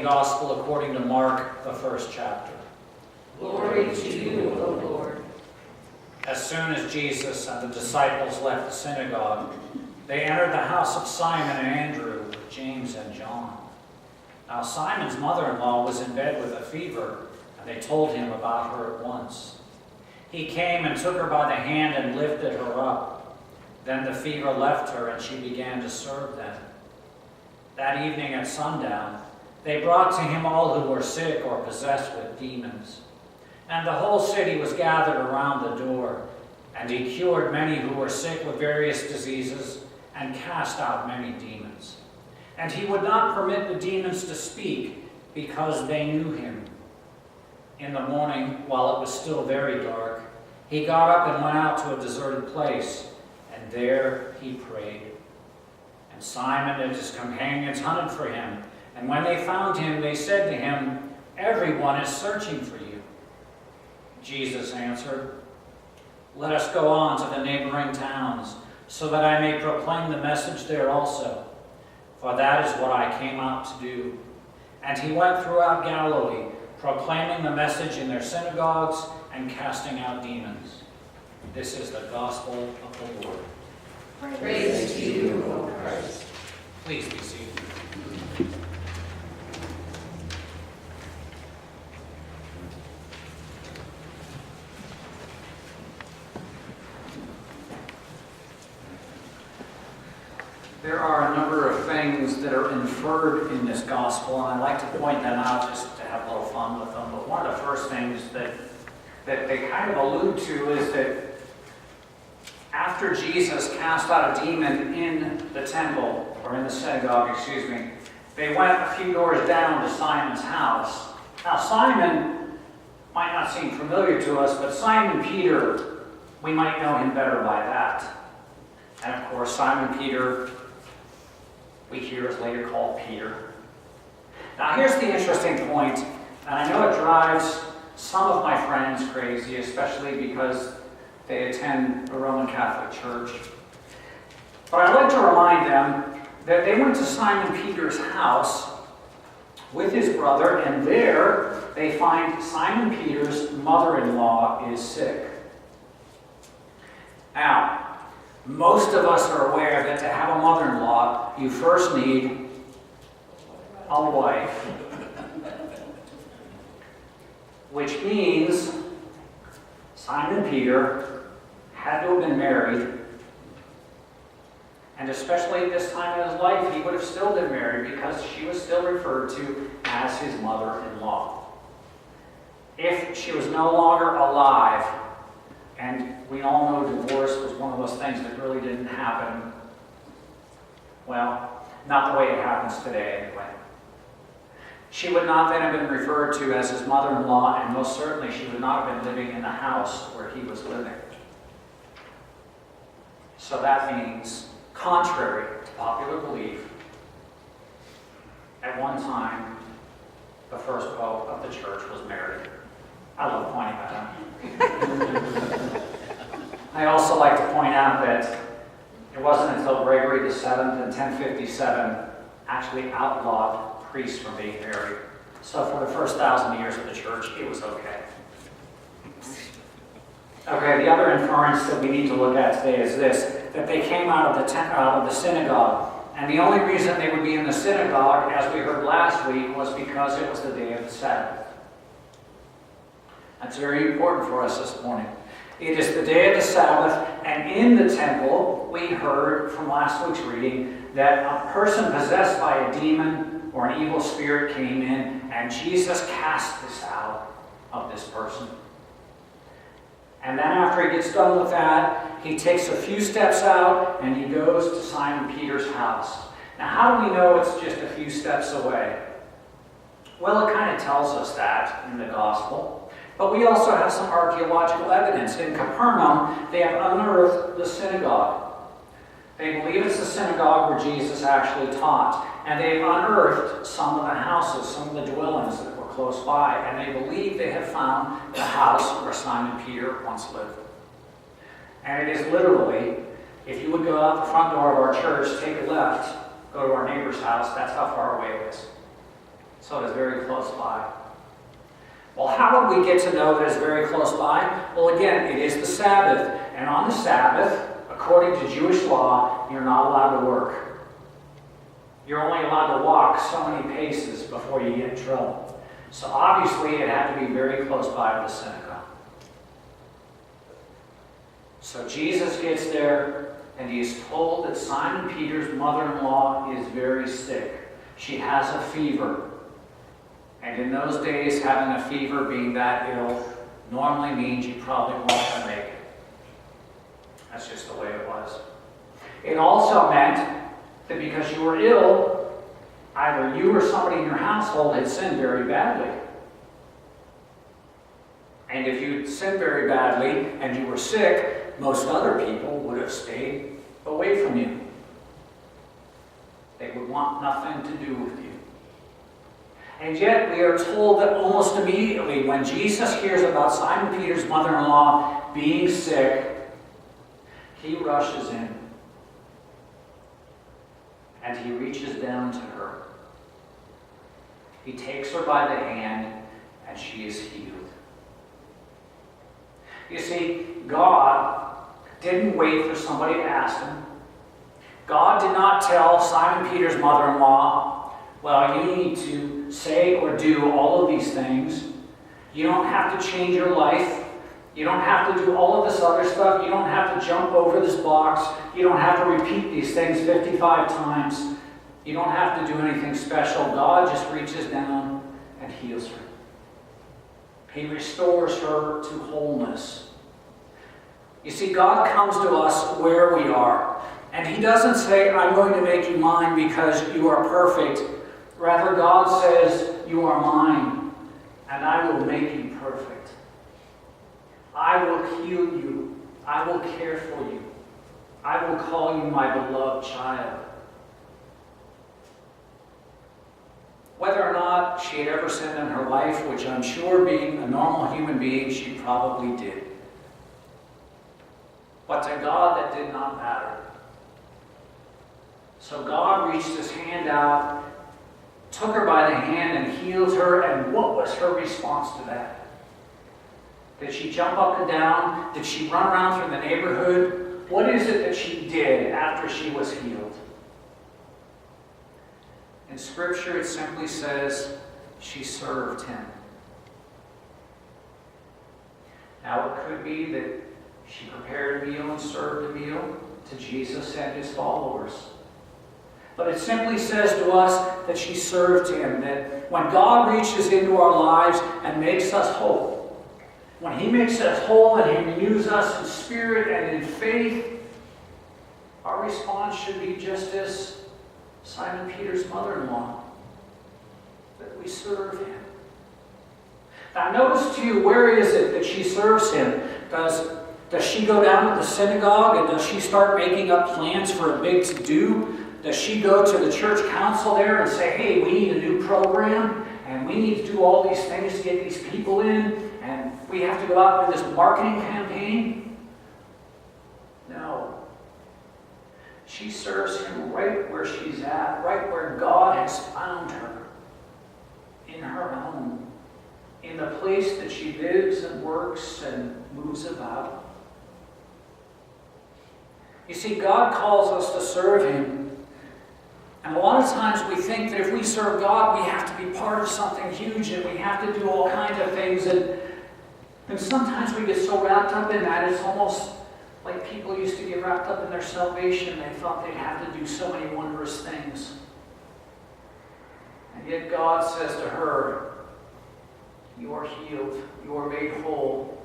Gospel according to Mark, the first chapter. Glory to you, O Lord. As soon as Jesus and the disciples left the synagogue, they entered the house of Simon and Andrew with James and John. Now Simon's mother-in-law was in bed with a fever, and they told him about her at once. He came and took her by the hand and lifted her up. Then the fever left her, and she began to serve them. That evening at sundown, they brought to him all who were sick or possessed with demons. And the whole city was gathered around the door, and he cured many who were sick with various diseases and cast out many demons. And he would not permit the demons to speak, because they knew him. In the morning, while it was still very dark, he got up and went out to a deserted place, and there he prayed. And Simon and his companions hunted for him, and when they found him, they said to him, "Everyone is searching for you." Jesus answered, "Let us go on to the neighboring towns, so that I may proclaim the message there also. For that is what I came out to do." And he went throughout Galilee, proclaiming the message in their synagogues and casting out demons. This is the gospel of the Lord. Praise to you, O Christ. Please be seated. There are a number of things that are inferred in this gospel, and I like to point them out just to have a little fun with them. But one of the first things that they kind of allude to is that after Jesus cast out a demon in the temple, or in the synagogue, they went a few doors down to Simon's house. Now, Simon might not seem familiar to us, but Simon Peter, we might know him better by that. And of course, Simon Peter, we hear is later called Peter. Now, here's the interesting point, and I know it drives some of my friends crazy, especially because they attend a Roman Catholic church. But I'd like to remind them that they went to Simon Peter's house with his brother, and there they find Simon Peter's mother-in-law is sick. Now, most of us are aware that to have a mother-in-law, you first need a wife. Which means Simon Peter had to have been married, and especially at this time in his life, he would have still been married because she was still referred to as his mother-in-law. If she was no longer alive, and we all know divorce was one of those things that really didn't happen, well, not the way it happens today anyway. She would not then have been referred to as his mother-in-law, and most certainly she would not have been living in the house where he was living. So that means, contrary to popular belief, at one time, the first pope of the church was married. I love pointing that out. I also like to point out that it wasn't until Gregory VII in 1057 actually outlawed priests from being married. So for the first 1,000 years of the church, it was okay. Okay, the other inference that we need to look at today is this, that they came out of the synagogue. And the only reason they would be in the synagogue, as we heard last week, was because it was the day of the Sabbath. That's very important for us this morning. It is the day of the Sabbath, and in the temple, we heard from last week's reading that a person possessed by a demon or an evil spirit came in, and Jesus cast this out of this person. And then after he gets done with that, he takes a few steps out and he goes to Simon Peter's house. Now, how do we know it's just a few steps away? Well, it kind of tells us that in the gospel. But we also have some archaeological evidence. In Capernaum, they have unearthed the synagogue. They believe it's the synagogue where Jesus actually taught. And they've unearthed some of the houses, some of the dwellings that were close by. And they believe they have found the house where Simon Peter once lived. And it is literally, if you would go out the front door of our church, take a left, go to our neighbor's house, that's how far away it is. So it is very close by. Well, how would we get to know that it's very close by? Well, again, it is the Sabbath. And on the Sabbath, according to Jewish law, you're not allowed to work. You're only allowed to walk so many paces before you get in trouble. So obviously, it had to be very close by to the synagogue. So Jesus gets there, and he is told that Simon Peter's mother-in-law is very sick. She has a fever. And in those days, having a fever, being that ill, normally means you probably won't make it. That's just the way it was. It also meant that because you were ill, either you or somebody in your household had sinned very badly. And if you sinned very badly and you were sick, most other people would have stayed away from you. They would want nothing to do with you. And yet we are told that almost immediately when Jesus hears about Simon Peter's mother-in-law being sick, he rushes in and he reaches down to her. He takes her by the hand and she is healed. You see, God didn't wait for somebody to ask him. God did not tell Simon Peter's mother-in-law, well, you need to say or do all of these things. You don't have to change your life. You don't have to do all of this other stuff. You don't have to jump over this box. You don't have to repeat these things 55 times. You don't have to do anything special. God just reaches down and heals her. He restores her to wholeness. You see, God comes to us where we are. And he doesn't say, I'm going to make you mine because you are perfect. Rather, God says, you are mine, and I will make you perfect. I will heal you. I will care for you. I will call you my beloved child. Whether or not she had ever sinned in her life, which I'm sure being a normal human being, she probably did. But to God, that did not matter. So God reached his hand out, took her by the hand and healed her, and what was her response to that? Did she jump up and down? Did she run around through the neighborhood? What is it that she did after she was healed? In Scripture, it simply says she served him. Now, it could be that she prepared a meal and served a meal to Jesus and his followers. But it simply says to us that she served him, that when God reaches into our lives and makes us whole, when he makes us whole and he renews us in spirit and in faith, our response should be just as Simon Peter's mother-in-law, that we serve him. Now notice too, where is it that she serves him? Does she go down to the synagogue and does she start making up plans for a big to-do? Does she go to the church council there and say, hey, we need a new program and we need to do all these things to get these people in and we have to go out with this marketing campaign? No. She serves him right where she's at, right where God has found her, in her home, in the place that she lives and works and moves about. You see, God calls us to serve him. And a lot of times we think that if we serve God, we have to be part of something huge and we have to do all kinds of things. And sometimes we get so wrapped up in that, it's almost like people used to get wrapped up in their salvation. They thought they'd have to do so many wondrous things. And yet God says to her, you are healed, you are made whole,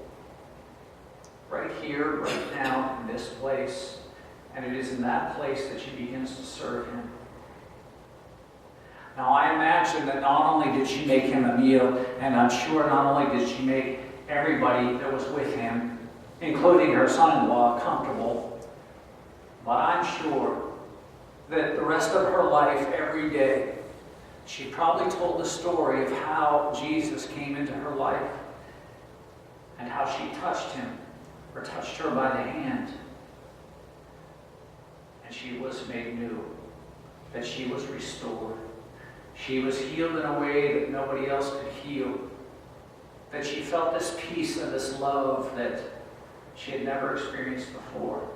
right here, right now, in this place. And it is in that place that she begins to serve him. Now I imagine that not only did she make him a meal, and I'm sure not only did she make everybody that was with him, including her son-in-law, comfortable, but I'm sure that the rest of her life, every day, she probably told the story of how Jesus came into her life and how she touched him, or touched her by the hand, and she was made new, that she was restored. She was healed in a way that nobody else could heal. That she felt this peace and this love that she had never experienced before.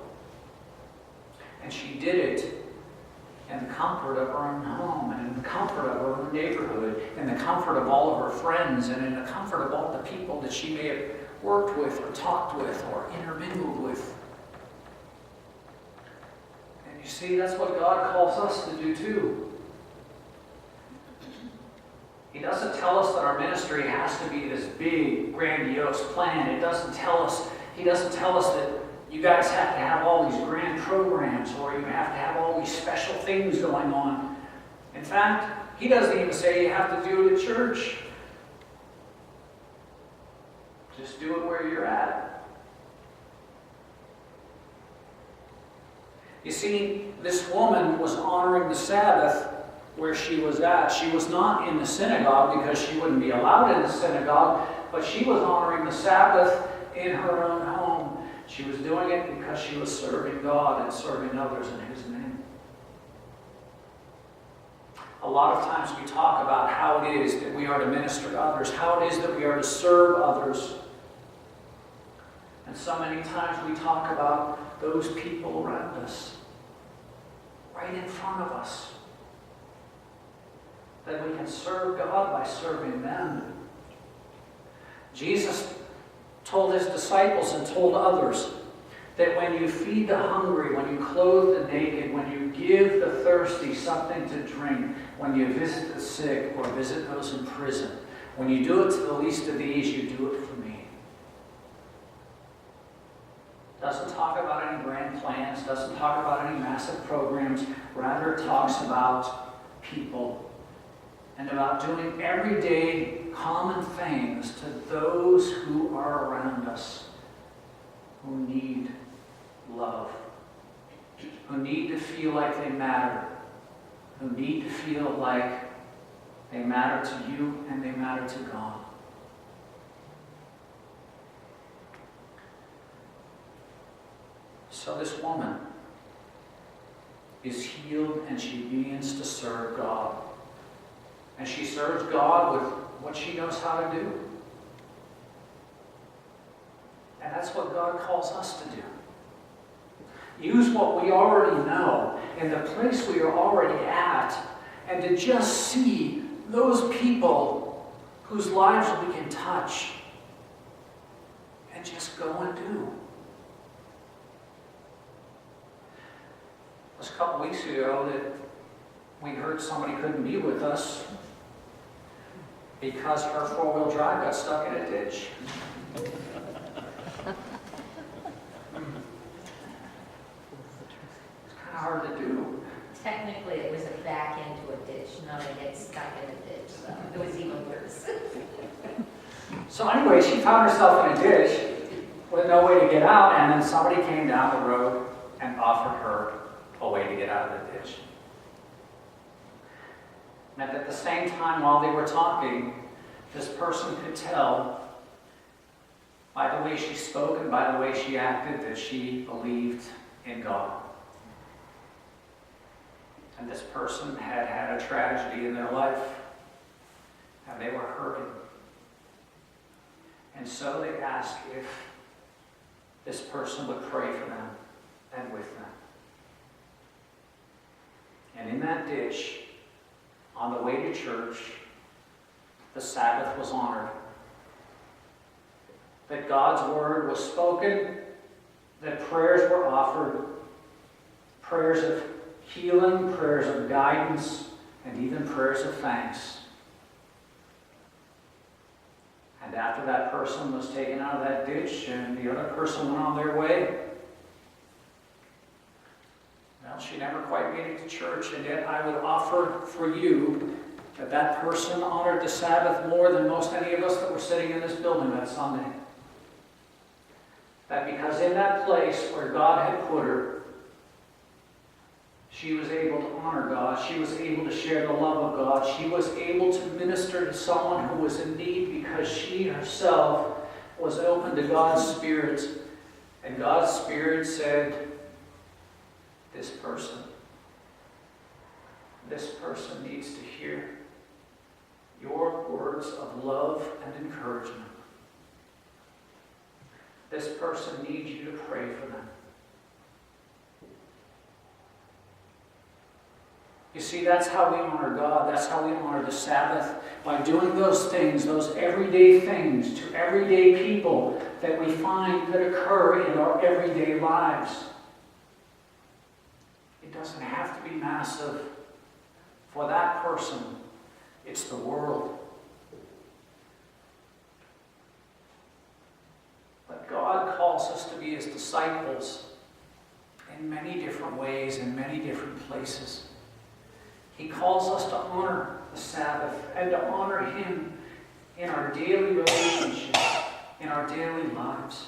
And she did it in the comfort of her own home, and in the comfort of her own neighborhood, in the comfort of all of her friends, and in the comfort of all the people that she may have worked with or talked with or intermingled with. And you see, that's what God calls us to do too. He doesn't tell us that our ministry has to be this big, grandiose plan. He doesn't tell us that you guys have to have all these grand programs or you have to have all these special things going on. In fact, he doesn't even say you have to do it at church. Just do it where you're at. You see, this woman was honoring the Sabbath where she was at. She was not in the synagogue because she wouldn't be allowed in the synagogue, but she was honoring the Sabbath in her own home. She was doing it because she was serving God and serving others in His name. A lot of times we talk about how it is that we are to minister to others, how it is that we are to serve others. And so many times we talk about those people around us, right in front of us. That we can serve God by serving them. Jesus told His disciples and told others that when you feed the hungry, when you clothe the naked, when you give the thirsty something to drink, when you visit the sick or visit those in prison, when you do it to the least of these, you do it for me. Doesn't talk about any grand plans, doesn't talk about any massive programs, rather it talks about people and about doing everyday common things to those who are around us, who need love, who need to feel like they matter, who need to feel like they matter to you and they matter to God. So this woman is healed and she begins to serve God. And she serves God with what she knows how to do. And that's what God calls us to do. Use what we already know in the place we are already at, and to just see those people whose lives we can touch, and just go and do. It was a couple weeks ago that we heard somebody couldn't be with us because her four-wheel drive got stuck in a ditch. It's kind of hard to do. Technically, it was a back into a ditch, not a get stuck in a ditch, so it was even worse. So anyway, she found herself in a ditch with no way to get out, and then somebody came down the road and offered her a way to get out of the ditch. And at the same time, while they were talking, this person could tell by the way she spoke and by the way she acted that she believed in God. And this person had had a tragedy in their life, and they were hurting. And so they asked if this person would pray for them and with them. And in that ditch, on the way to church, the Sabbath was honored. That God's word was spoken, that prayers were offered, prayers of healing, prayers of guidance, and even prayers of thanks. And after that person was taken out of that ditch and the other person went on their way, well, she never quite made it to church, and yet I would offer for you that that person honored the Sabbath more than most any of us that were sitting in this building that Sunday. That because in that place where God had put her, she was able to honor God. She was able to share the love of God. She was able to minister to someone who was in need because she herself was open to God's Spirit. And God's Spirit said, this person needs to hear your words of love and encouragement. This person needs you to pray for them. You see, that's how we honor God. That's how we honor the Sabbath, by doing those things, those everyday things to everyday people that we find that occur in our everyday lives. It doesn't have to be massive. For that person, it's the world. But God calls us to be His disciples in many different ways, in many different places. He calls us to honor the Sabbath and to honor Him in our daily relationships, in our daily lives.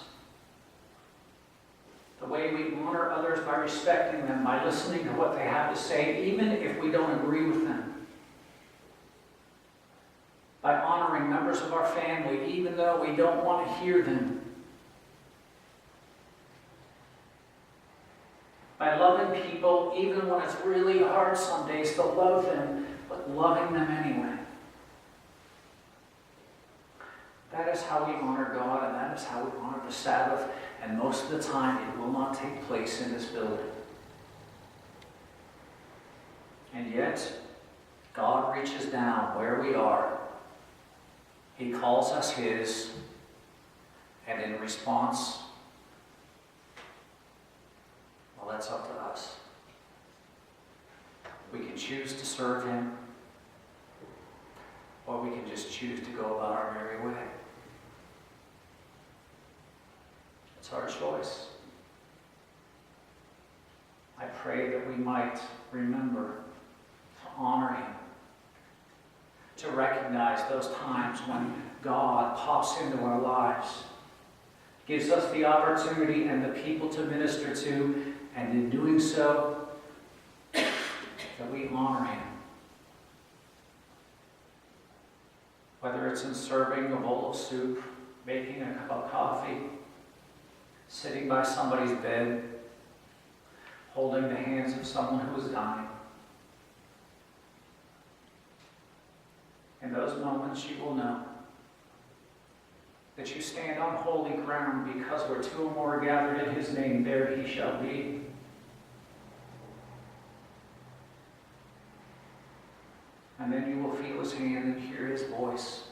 The way we honor others by respecting them, by listening to what they have to say, even if we don't agree with them. By honoring members of our family, even though we don't want to hear them. By loving people, even when it's really hard some days to love them, but loving them anyway. That is how we honor God, and that is how we honor the Sabbath, and most of the time it will not take place in this building. And yet, God reaches down where we are. He calls us His, and in response, well, that's up to us. We can choose to serve Him, or we can just choose to go about our merry way. It's our choice. I pray that we might remember to honor Him, to recognize those times when God pops into our lives, gives us the opportunity and the people to minister to, and in doing so, that we honor Him. Whether it's in serving a bowl of soup, making a cup of coffee, sitting by somebody's bed, holding the hands of someone who is dying. In those moments, you will know that you stand on holy ground, because where two or more are gathered in His name, there He shall be. And then you will feel His hand and hear His voice.